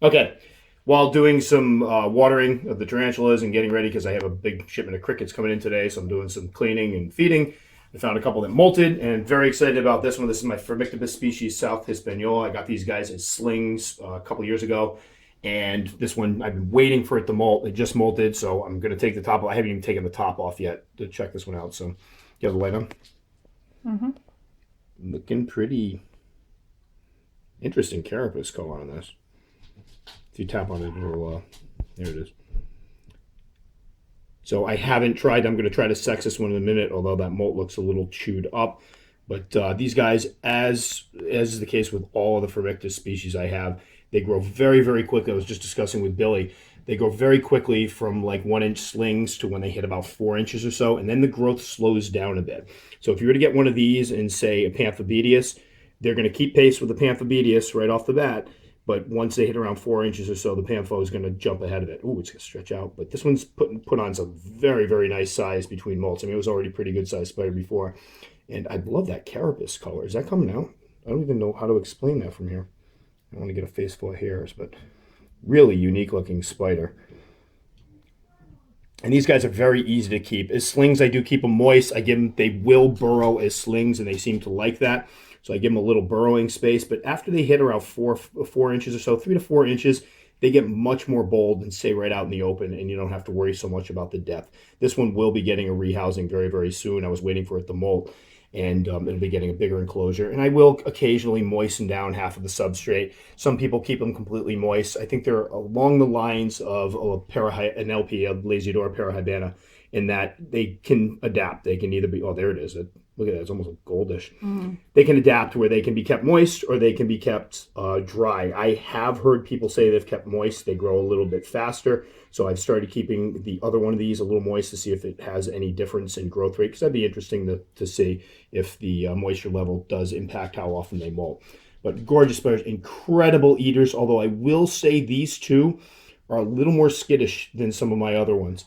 Okay. While doing some watering of the tarantulas and getting ready, because I have a big shipment of crickets coming in today, so I'm doing some cleaning and feeding. I found a couple that molted, and very excited about this one. This is my Phormictopus species, South Hispaniola. I got these guys as slings a couple years ago, and this one I've been waiting for it to molt. It just molted, so I'm going to take the top off. I haven't even taken the top off yet to check this one out. So, you have the light on. Mm-hmm. Looking pretty interesting carapace color on this. If you tap on it, it'll, there it is. So I haven't tried, I'm going to try to sex this one in a minute, although that molt looks a little chewed up. But these guys, as is the case with all of the Phormictopus species I have, they grow very, very quickly. I was just discussing with Billy. They grow very quickly from like 1 inch slings to when they hit about 4 inches or so, and then the growth slows down a bit. So if you were to get one of these and say a Panthobeteus, they're going to keep pace with the Panthobeteus right off the bat. But once they hit around 4 inches or so, the Pantho is going to jump ahead of it. Ooh, it's going to stretch out. But this one's put on some very, very nice size between molts. I mean, it was already pretty good size spider before. And I love that carapace color. Is that coming out? I don't even know how to explain that from here. I want to get a face full of hairs, but really unique looking spider. And these guys are very easy to keep. As slings, I do keep them moist. I give them, they will burrow as slings, and they seem to like that. So I give them a little burrowing space. But after they hit around 4 inches or so, 3 to 4 inches, they get much more bold and stay right out in the open, and you don't have to worry so much about the depth. This one will be getting a rehousing very, very soon. I was waiting for it to molt, and it'll be getting a bigger enclosure. And I will occasionally moisten down half of the substrate. Some people keep them completely moist. I think they're along the lines of an LP, a Lasiodora parahybana, in that they can adapt. They can either be, oh, there it is. Look at that, it's almost like goldish. Mm. They can adapt where they can be kept moist or they can be kept dry. I have heard people say they've kept moist. They grow a little bit faster. So I've started keeping the other one of these a little moist to see if it has any difference in growth rate, because that'd be interesting to see if the moisture level does impact how often they molt. But gorgeous spiders, incredible eaters, although I will say these two are a little more skittish than some of my other ones.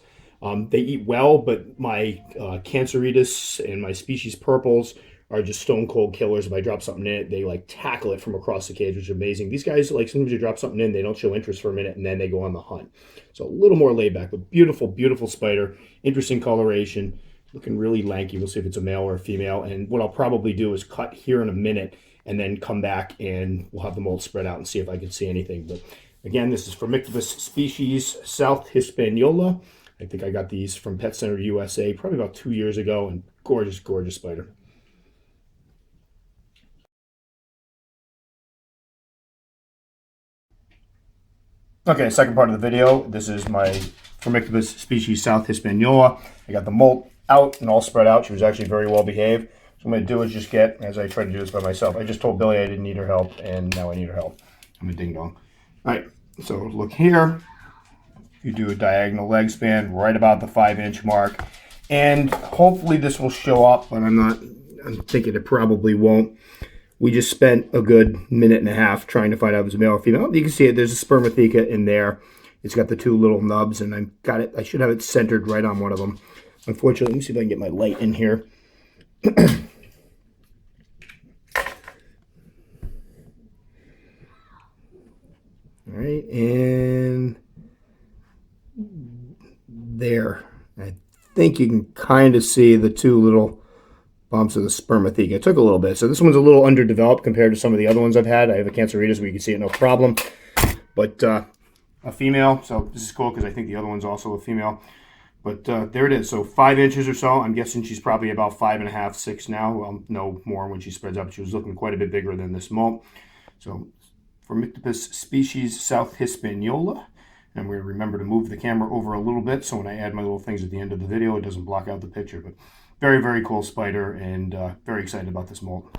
They eat well, but my Canceritas and my species purples are just stone cold killers. If I drop something in it, they like tackle it from across the cage, which is amazing. These guys, like sometimes you drop something in, they don't show interest for a minute, and then they go on the hunt. So a little more laid back, but beautiful, beautiful spider. Interesting coloration, looking really lanky. We'll see if it's a male or a female. And what I'll probably do is cut here in a minute and then come back and we'll have the mold spread out and see if I can see anything. But again, this is Phormictopus species South Hispaniola. I think I got these from Pet Center USA probably about 2 years ago, and gorgeous, gorgeous spider. Okay, second part of the video. This is my Phormictopus species South Hispaniola. I got the molt out and all spread out. She was actually very well behaved. So what I'm going to do is just get, as I try to do this by myself, I just told Billy I didn't need her help, and now I need her help. I'm a ding-dong. All right, so look here. You do a diagonal leg span right about the 5-inch mark, and hopefully this will show up, but I'm thinking it probably won't. We just spent a good minute and a half trying to find out if it's a male or female. You can see it, there's a spermatheca in there. It's got the two little nubs, and I should have it centered right on one of them. Unfortunately, let me see if I can get my light in here. All right, and there. I think you can kind of see the two little bumps of the spermatheca. It took a little bit. So this one's a little underdeveloped compared to some of the other ones I've had. I have a Canceritas where you can see it no problem. But a female, so this is cool because I think the other one's also a female. But there it is. So 5 inches or so. I'm guessing she's probably about 5.5, 6 now. I'll know more when she spreads up. She was looking quite a bit bigger than this molt. So Phormictopus species South Hispaniola. And we remember to move the camera over a little bit so when I add my little things at the end of the video, it doesn't block out the picture. But very, very cool spider, and very excited about this molt.